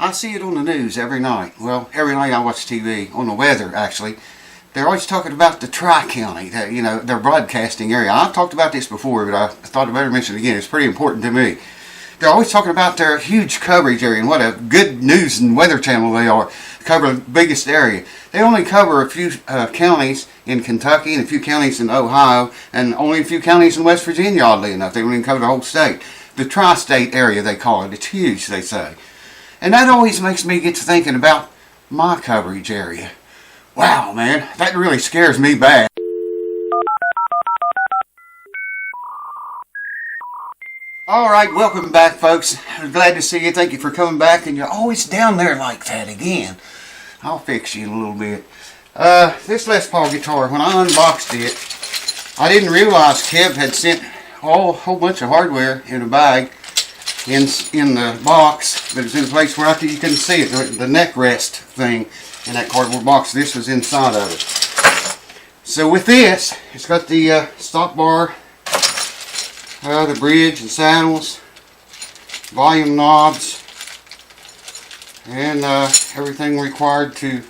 I see it on the news every night. Well, every night I watch TV, on the weather actually. They're always talking about the Tri-County, their broadcasting area. I've talked about this before, but I thought I'd better mention it again. It's pretty important to me. They're always talking about their huge coverage area and what a good news and weather channel they are. Cover the biggest area. They only cover a few counties in Kentucky and a few counties in Ohio and only a few counties in West Virginia, oddly enough. They don't even cover the whole state. The tri-state area, they call it. It's huge, they say. And that always makes me get to thinking about my coverage area. Wow, man, that really scares me bad. Alright, welcome back, folks. I'm glad to see you. Thank you for coming back. And you're always down there like that again. I'll fix you in a little bit. This Les Paul guitar, when I unboxed it, I didn't realize Kev had sent a whole bunch of hardware in a bag in the box, but it's in a place where you couldn't see it. The neck rest thing in that cardboard box, this was inside of it. So with this, it's got the stop bar, the bridge and saddles, volume knobs, and everything required to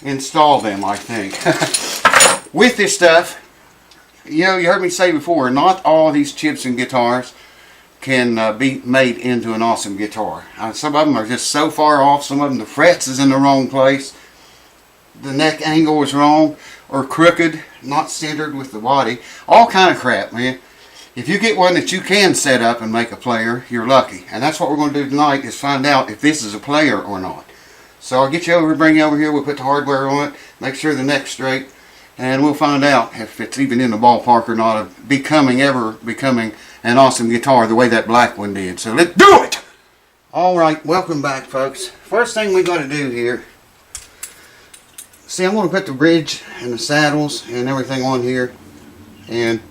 install them, I think. With this stuff, you heard me say before, not all these chips and guitars can be made into an awesome guitar. Some of them are just so far off. Some of them, the frets is in the wrong place, the neck angle is wrong or crooked, not centered with the body. All kind of crap, man. If you get one that you can set up and make a player, you're lucky. And that's what we're going to do tonight, is find out if this is a player or not. So I'll get you over, bring you over here, we'll put the hardware on it, make sure the neck's straight, and we'll find out if it's even in the ballpark or not of ever becoming an awesome guitar the way that black one did. So let's do it! Alright, welcome back, folks. First thing we got to do here, see, I'm going to put the bridge and the saddles and everything on here and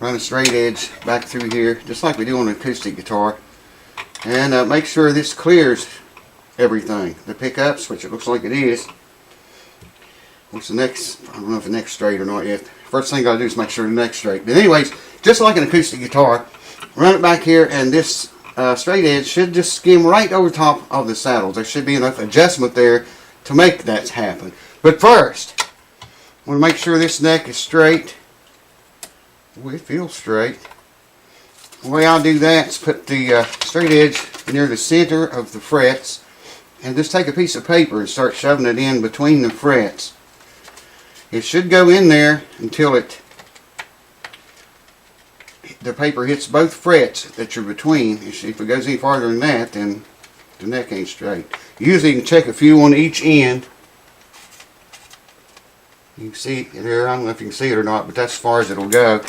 run a straight edge back through here, just like we do on an acoustic guitar, and make sure this clears everything. The pickups, which it looks like it is. What's the next? I don't know if the neck's straight or not yet. First thing I gotta do is make sure the neck's straight. But anyways, just like an acoustic guitar, run it back here, and this straight edge should just skim right over top of the saddles. There should be enough adjustment there to make that happen. But first, I want to make sure this neck is straight. Well, it feels straight. The way I'll do that is put the straight edge near the center of the frets, and just take a piece of paper and start shoving it in between the frets. It should go in there until the paper hits both frets that you're between. If it goes any farther than that, then the neck ain't straight. Usually you can check a few on each end. You can see it there. I don't know if you can see it or not, but that's as far as it'll go.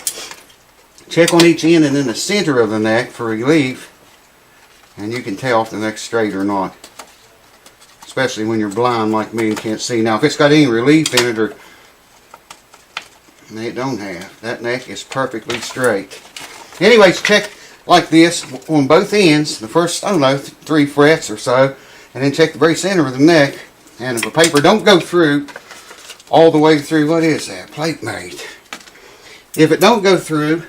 Check on each end and in the center of the neck for relief, and you can tell if the neck's straight or not. Especially when you're blind like me and can't see. Now, if it's got any relief in it, or it don't have, that neck is perfectly straight. Anyways, check like this on both ends, the first, I don't know, 3 frets or so, and then check the very center of the neck. And if the paper don't go through all the way through, what is that? Plate mate. If it don't go through,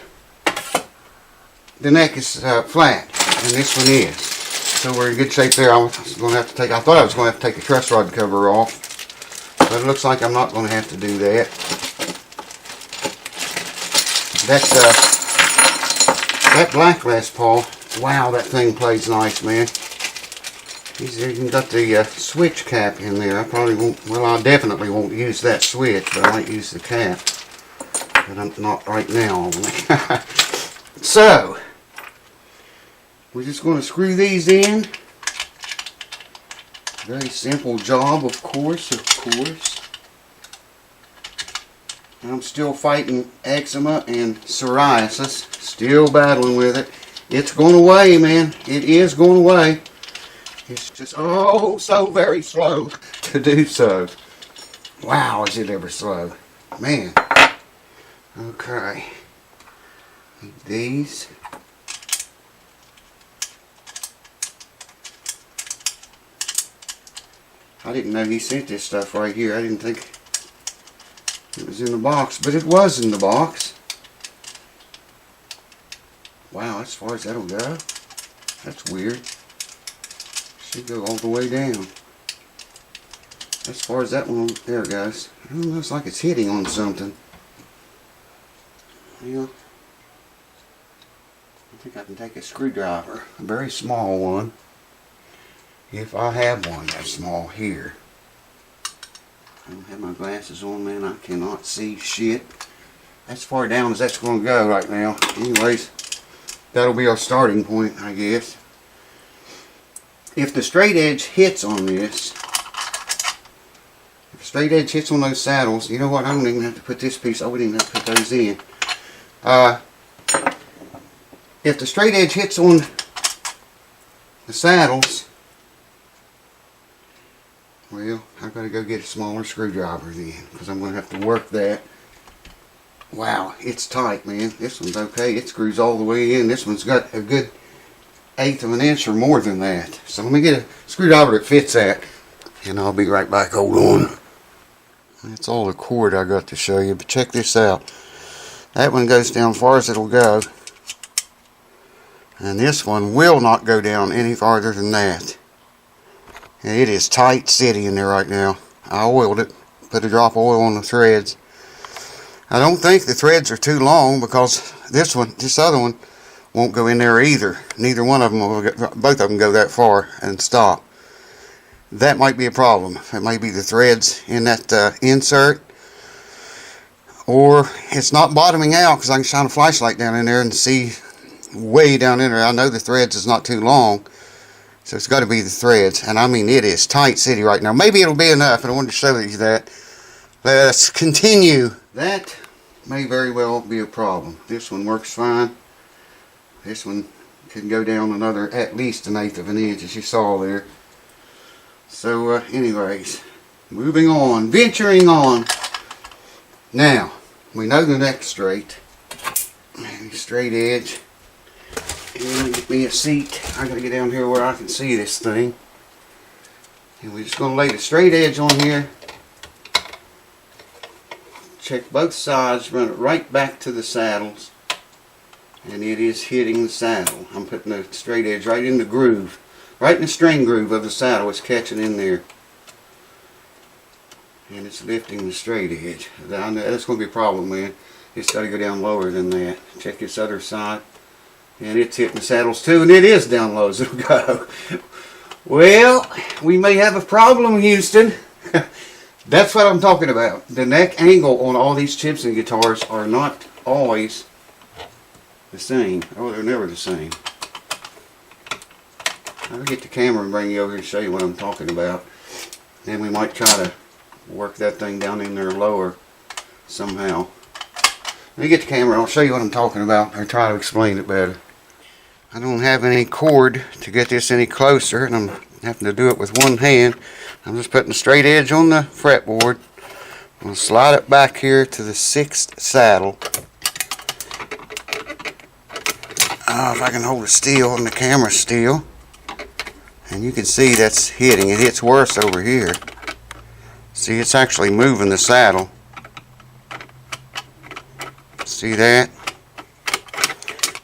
the neck is flat, and this one is. So we're in good shape there. I thought I was going to have to take the truss rod cover off, but it looks like I'm not going to have to do that. That black Les Paul, wow, that thing plays nice, man. He's even got the switch cap in there. I probably won't, well, I definitely won't use that switch, but I might use the cap. But I'm not right now. So, we're just going to screw these in. Very simple job, of course. I'm still fighting eczema and psoriasis. Still battling with it. It's going away, man. It is going away. It's just, oh, so very slow to do so. Wow, is it ever slow. Man. Okay. These. I didn't know he sent this stuff right here. I didn't think it was in the box, but it was in the box. Wow, as far as that'll go. That's weird. Should go all the way down. As far as that one, there it goes. It looks like it's hitting on something. Yeah. I think I can take a screwdriver, a very small one, if I have one that small here. I don't have my glasses on, man. I cannot see shit. That's far down as that's going to go right now. Anyways, that'll be our starting point, I guess. If the straight edge hits on this, if the straight edge hits on those saddles, you know what? I don't even have to put this piece. I wouldn't even have to put those in. If the straight edge hits on the saddles, well, I've got to go get a smaller screwdriver then, because I'm going to have to work that. Wow, it's tight, man. This one's okay. It screws all the way in. This one's got a good 1/8 of an inch or more than that. So let me get a screwdriver that fits that, and I'll be right back. Hold on. That's all the cord I got to show you, but check this out. That one goes down far as it'll go, and this one will not go down any farther than that. And it is tight city in there right now. I oiled it, put a drop of oil on the threads. I don't think the threads are too long, because this other one won't go in there either. Neither one of them will go, both of them go that far and stop. That might be a problem. It might be the threads in that insert, or it's not bottoming out, because I can shine a flashlight down in there and see way down in there. I know the threads is not too long, so it's got to be the threads. And I mean, it is tight city right now. Maybe it'll be enough, and I wanted to show you that. Let's continue. That may very well be a problem. This one works fine. This one can go down another at least 1/8 of an inch, as you saw there. So anyways, moving on, venturing on. Now, we know the neck's straight. Straight edge. And get me a seat. I gotta get down here where I can see this thing. And we're just gonna lay the straight edge on here. Check both sides, run it right back to the saddles, and it is hitting the saddle. I'm putting the straight edge right in the groove, right in the string groove of the saddle. It's catching in there, and it's lifting the straight edge. That's going to be a problem, man. It's got to go down lower than that. Check this other side, and it's hitting the saddles too, and it is down low as it'll go. Well, we may have a problem, Houston. That's what I'm talking about. The neck angle on all these Gibson guitars are not always the same. Oh, they're never the same. I'll get the camera and bring you over here and show you what I'm talking about. Then we might try to work that thing down in there lower somehow. Let me get the camera. I'll show you what I'm talking about, or try to explain it better. I don't have any cord to get this any closer, and I'm having to do it with one hand. I'm just putting a straight edge on the fretboard. I'm going to slide it back here to the 6th saddle. If I can hold it still and the camera still. And you can see that's hitting. It hits worse over here. See, it's actually moving the saddle. See that?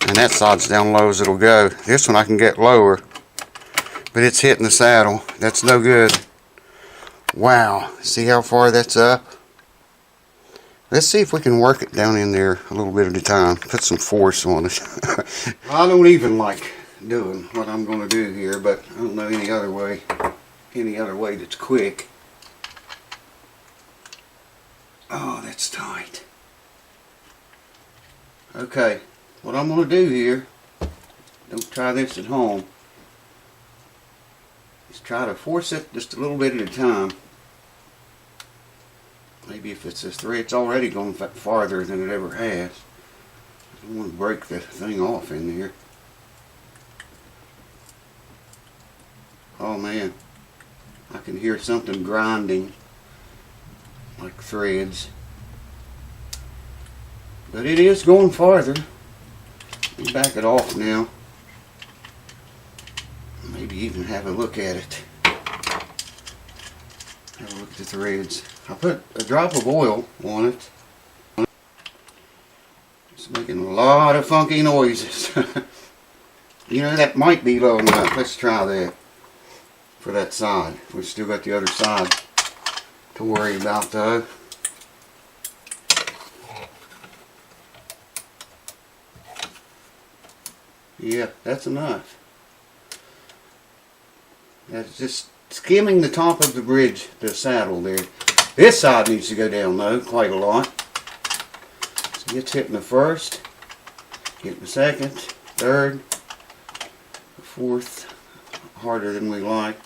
And that side's down low as it'll go. This one I can get lower, but it's hitting the saddle. That's no good. Wow, see how far that's up? Let's see if we can work it down in there a little bit at a time. Put some force on it. I don't even like doing what I'm going to do here, but I don't know any other way that's quick. Oh, that's tight. Okay, what I'm going to do here, don't try this at home, is try to force it just a little bit at a time. Maybe if it's this thread's already gone farther than it ever has. I don't want to break the thing off in there. Oh man, I can hear something grinding like threads. But it is going farther. Let me back it off now. Maybe even have a look at it. Have a look at the threads. I put a drop of oil on it. It's making a lot of funky noises. You know, that might be low enough. Let's try that. for that side. We've still got the other side to worry about though. Yeah, that's enough. That's just skimming the top of the bridge, the saddle there. This side needs to go down though, quite a lot. So it's hitting the first, hitting the second, third, fourth, harder than we like.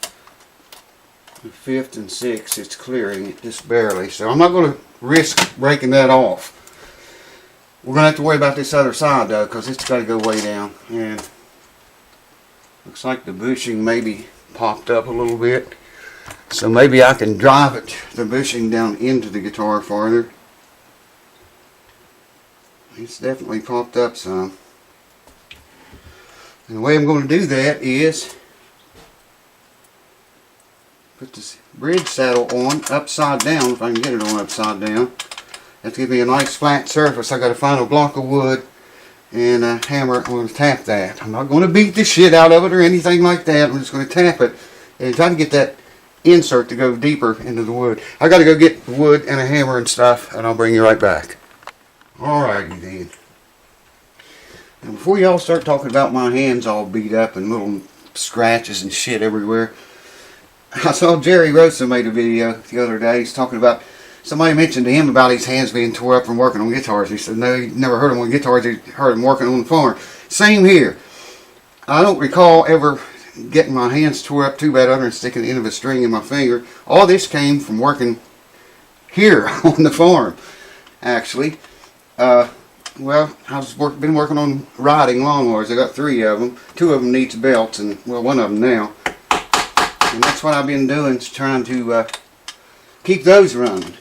The fifth and sixth, it's clearing it just barely. So I'm not going to risk breaking that off. We're going to have to worry about this other side though, because it's got to go way down. And looks like the bushing maybe popped up a little bit. So maybe I can drive it, the bushing down into the guitar farther. It's definitely popped up some. And the way I'm going to do that is put this bridge saddle on upside down, if I can get it on upside down. That's going to be a nice flat surface. I got to find a block of wood and a hammer. I'm going to tap that. I'm not going to beat the shit out of it or anything like that. I'm just going to tap it and try to get that insert to go deeper into the wood. I got to go get wood and a hammer and stuff, and I'll bring you right back. Alrighty then. Now before y'all start talking about my hands all beat up and little scratches and shit everywhere, I saw Jerry Rosa made a video the other day. He's talking about, somebody mentioned to him about his hands being tore up from working on guitars. He said no, he never heard him on guitars, he heard him working on the farm. Same here. I don't recall ever getting my hands tore up too bad other than sticking the end of a string in my finger. All this came from working here on the farm, actually. Well, I've been working on riding lawnmowers. I got 3 of them. 2 of them needs belts, and well, 1 of them now. And that's what I've been doing, is trying to keep those running.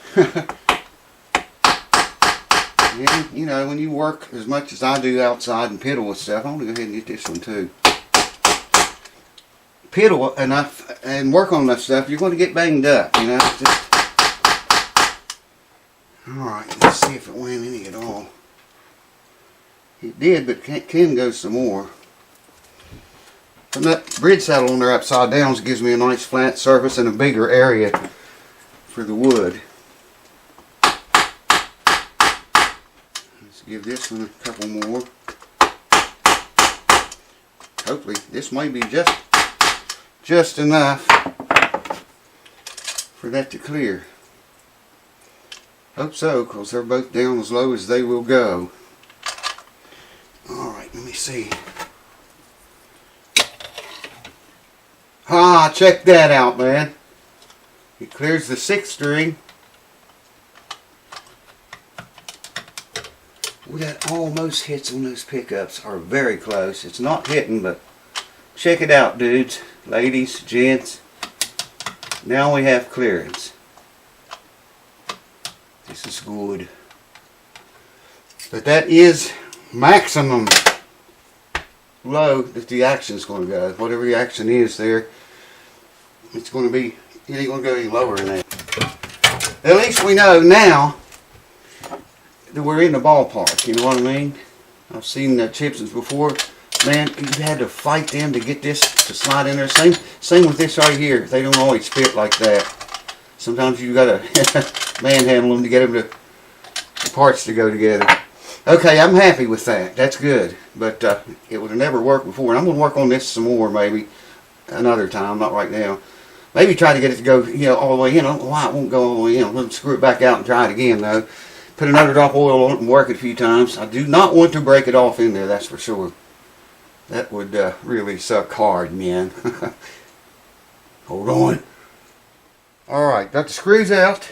And, you know, when you work as much as I do outside and piddle with stuff, I'm going to go ahead and get this one too. Piddle enough and work on enough stuff, you're going to get banged up, you know. Alright, let's see if it went any at all. It did, but can go some more. Putting that bridge saddle on there upside down gives me a nice flat surface and a bigger area for the wood. Let's give this one a couple more. Hopefully this may be just enough for that to clear. Hope so, because they're both down as low as they will go. Alright, let me see. Ah, check that out, man. It clears the 6th string. Well, that almost hits on those pickups are very close. It's not hitting, but check it out, dudes, ladies, gents. Now we have clearance. This is good. But that is maximum low that the action is going to go. Whatever the action is there, it's going to be, it ain't going to go any lower than that. At least we know now that we're in the ballpark, you know what I mean? I've seen Chipsons before. Man, you had to fight them to get this to slide in there. Same with this right here. They don't always fit like that. Sometimes you got to manhandle them to get them to the parts to go together. Okay, I'm happy with that. That's good. But it would have never worked before. And I'm going to work on this some more maybe another time, not right now. Maybe try to get it to go, you know, all the way in. I don't know why it won't go all the way in. We'll screw it back out and try it again though. Put another drop of oil on it and work it a few times. I do not want to break it off in there, that's for sure. That would really suck hard, man. Hold on. Alright, got the screws out.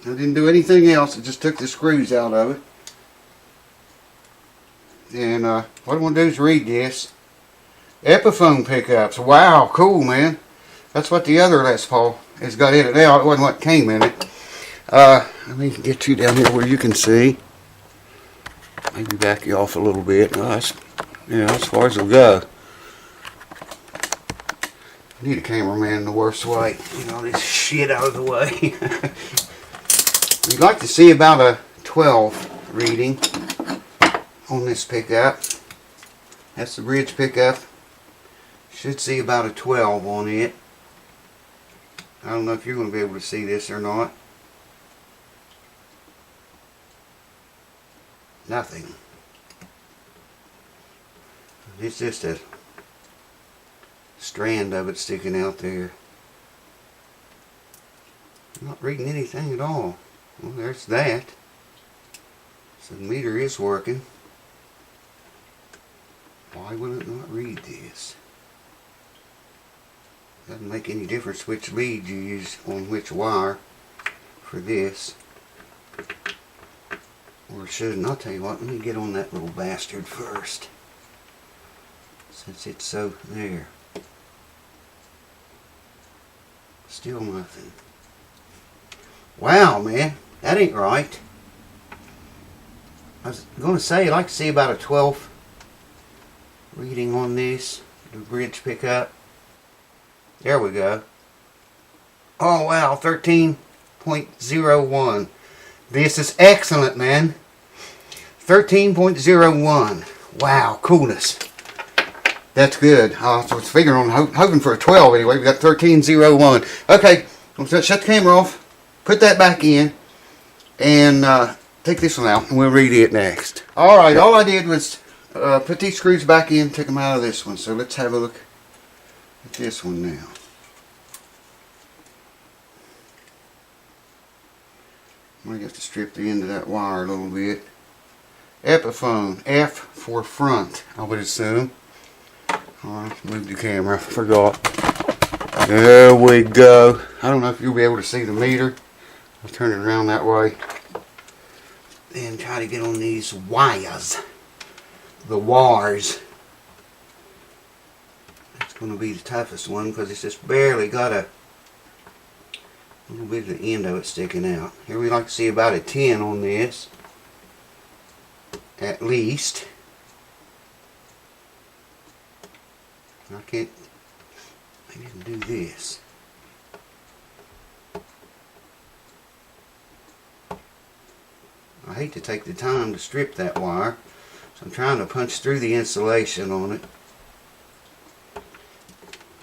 I didn't do anything else. I just took the screws out of it. And what I want to do is read this. Epiphone pickups. Wow, cool, man. That's what the other Les Paul has got in it now. It wasn't what came in it. Let me get you down here where you can see. Maybe back you off a little bit. That's, you know, as far as it'll go. Need a cameraman in the worst way. Get all this shit out of the way. We'd like to see about a 12 reading on this pickup. That's the bridge pickup. Should see about a 12 on it. I don't know if you're going to be able to see this or not. Nothing. It's just a strand of it sticking out there. I'm not reading anything at all. Well, there's that. So the meter is working. Why will it not read this? Doesn't make any difference which lead you use on which wire for this. Or it shouldn't. I'll tell you what, let me get on that little bastard first. Since it's so there. Still nothing. Wow, man, that ain't right. I was going to say I'd like to see about a 12 reading on this. The bridge pickup. There we go. Oh wow, 13.01. This is excellent, man. 13.01. Wow, coolness. That's good. I was figuring on hoping for a 12 anyway. We got 13.01. Okay, I'm going to shut the camera off. Put that back in. And take this one out. And we'll read it next. Alright, all I did was put these screws back in. Take them out of this one. So let's have a look at this one now. I'm going to have to strip the end of that wire a little bit. Epiphone. F for front, I would assume. Alright, move the camera. I forgot. There we go. I don't know if you'll be able to see the meter. I'll turn it around that way. And try to get on these wires. The wires. It's going to be the toughest one because it's just barely got a little bit of the end of it sticking out. Here we like to see about a 10 on this. At least. I can't. I didn't do this. I hate to take the time to strip that wire, so I'm trying to punch through the insulation on it.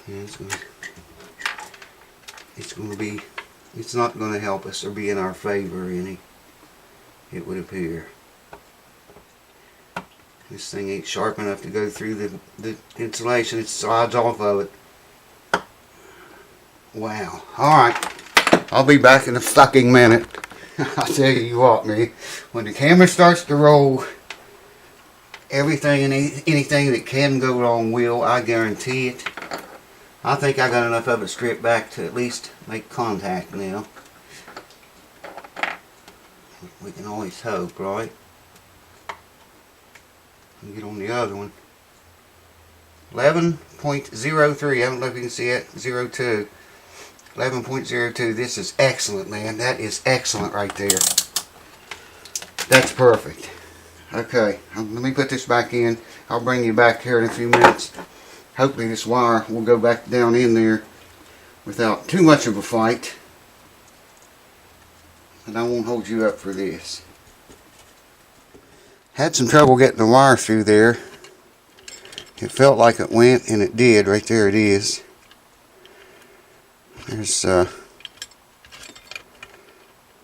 And it's not going to help us or be in our favor any, it would appear. This thing ain't sharp enough to go through the insulation. It slides off of it. Wow. Alright. I'll be back in a fucking minute. I'll tell you what, man. When the camera starts to roll, everything and anything that can go wrong will. I guarantee it. I think I got enough of it stripped back to at least make contact now. We can always hope, right? Get on the other one. 11.03. I don't know if you can see it. 02. 11.02. This is excellent, man. That is excellent right there. That's perfect. Okay, let me put this back in. I'll bring you back here in a few minutes. Hopefully this wire will go back down in there without too much of a fight. And I won't hold you up for this. Had some trouble getting the wire through there. It felt like it went, and it did. Right there it is. There's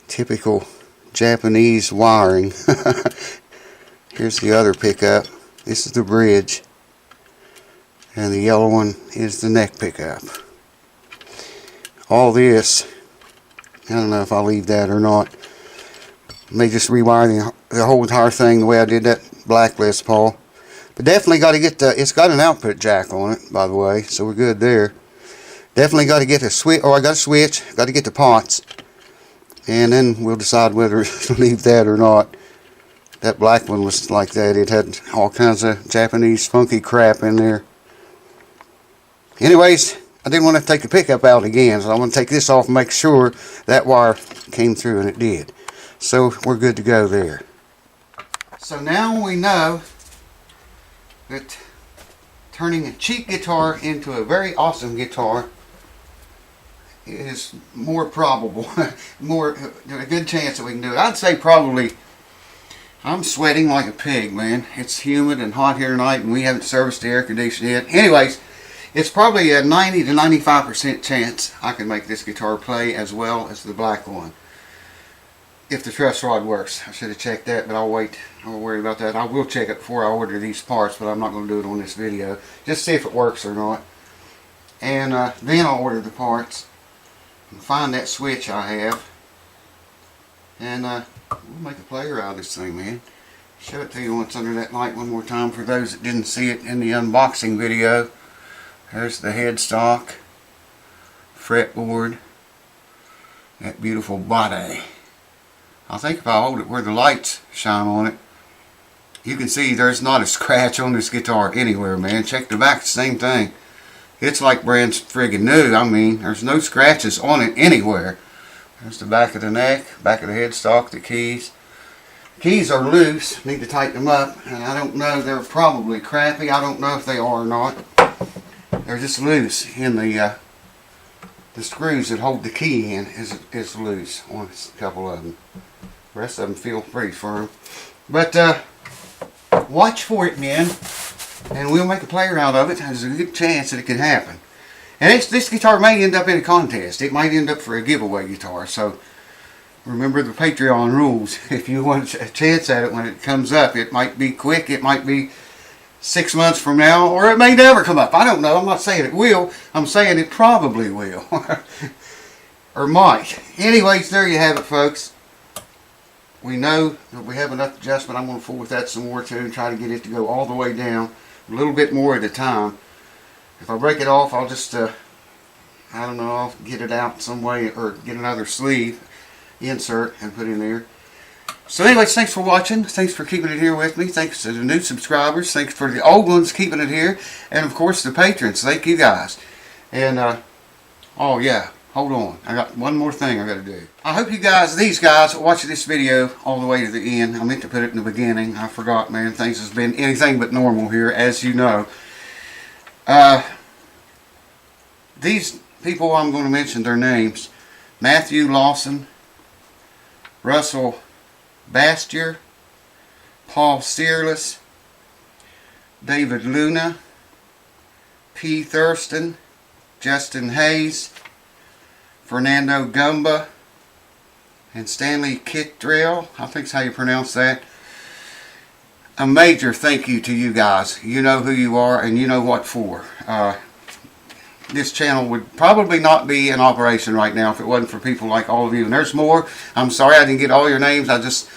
typical Japanese wiring. Here's the other pickup. This is the bridge. And the yellow one is the neck pickup. All this, I don't know if I'll leave that or not. May just rewire the whole entire thing the way I did that black Les Paul. But definitely got to get the, it's got an output jack on it, by the way, so we're good there. Definitely got to get a switch, I got a switch, got to get the pots. And then we'll decide whether to leave that or not. That black one was like that. It had all kinds of Japanese funky crap in there. Anyways, I didn't want to take the pickup out again, so I want to take this off and make sure that wire came through, and it did. So we're good to go there. So now we know that turning a cheap guitar into a very awesome guitar is more probable. A good chance that we can do it. I'd say probably. I'm sweating like a pig, man. It's humid and hot here tonight, and we haven't serviced the air conditioner yet. Anyways, It's probably a 90 to 95% chance I can make this guitar play as well as the black one. If the truss rod works. I should have checked that, but I'll wait. I won't worry about that. I will check it before I order these parts, but I'm not going to do it on this video. Just see if it works or not. And then I'll order the parts and find that switch I have. And we'll make a player out of this thing, man. Show it to you once under that light one more time for those that didn't see it in the unboxing video. There's the headstock, fretboard, that beautiful body. I think if I hold it where the lights shine on it, you can see there's not a scratch on this guitar anywhere, man. Check the back, same thing. It's like brand friggin' new. I mean, there's no scratches on it anywhere. There's the back of the neck, back of the headstock, the keys. The keys are loose, need to tighten them up, and I don't know, they're probably crappy. I don't know if they are or not. They're just loose in the screws that hold the key in is loose on a couple of them. The rest of them feel pretty firm. But watch for it, man, and we'll make a player out of it. There's a good chance that it can happen. And this guitar may end up in a contest. It might end up for a giveaway guitar. So remember the Patreon rules. If you want a chance at it when it comes up, it might be quick. It might be 6 months from now, or it may never come up. I don't know. I'm not saying it will. I'm saying it probably will. Or might. Anyways, there you have it, folks. We know that we have enough adjustment. I'm going to fool with that some more too and try to get it to go all the way down a little bit more at a time. If I break it off, I'll just, I don't know, I'll get it out some way or get another sleeve insert and put in there. So anyways, thanks for watching. Thanks for keeping it here with me. Thanks to the new subscribers. Thanks for the old ones keeping it here. And of course the patrons. Thank you guys. And, oh yeah. Hold on, I got one more thing I got to do. I hope you guys, these guys, watch this video all the way to the end. I meant to put it in the beginning. I forgot, man. Things has been anything but normal here, as you know. These people I'm going to mention their names: Matthew Lawson, Russell Bastier, Paul Searless, David Luna, P. Thurston, Justin Hayes, Fernando Gumba, and Stanley Kittrell. I think that's how you pronounce that. A major thank you to you guys. You know who you are and you know what for. This channel would probably not be in operation right now if it wasn't for people like all of you. And there's more. I'm sorry I didn't get all your names. I just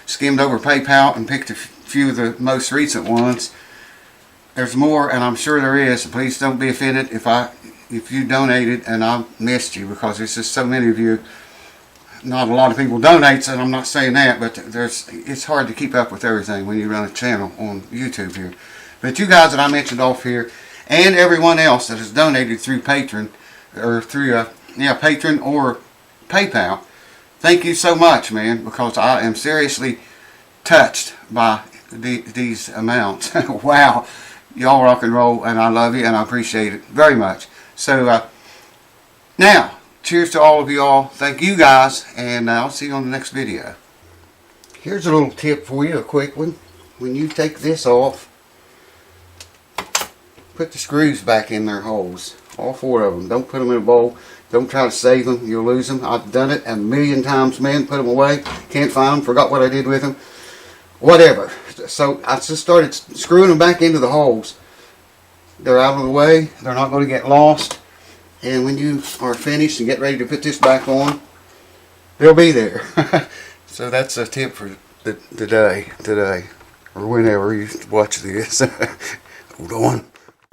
skimmed over PayPal and picked a few of the most recent ones. There's more, and I'm sure there is. Please don't be offended if you donated and I missed you, because there's just so many of you. Not a lot of people donate, and I'm not saying that, but it's hard to keep up with everything when you run a channel on YouTube here. But you guys that I mentioned off here, and everyone else that has donated through Patreon or through Patreon or PayPal, thank you so much, man, because I am seriously touched by these amounts. Wow, y'all rock and roll, and I love you and I appreciate it very much. So now, cheers to all of y'all. Thank you guys, and I'll see you on the next video. Here's a little tip for you, a quick one. When you take this off, put the screws back in their holes. All 4 of them. Don't put them in a bowl. Don't try to save them. You'll lose them. I've done it a million times, man. Put them away. Can't find them. Forgot what I did with them. Whatever. So I just started screwing them back into the holes. They're out of the way. They're not going to get lost. And when you are finished and get ready to put this back on, they'll be there. So that's a tip for today, or whenever you watch this. Hold on.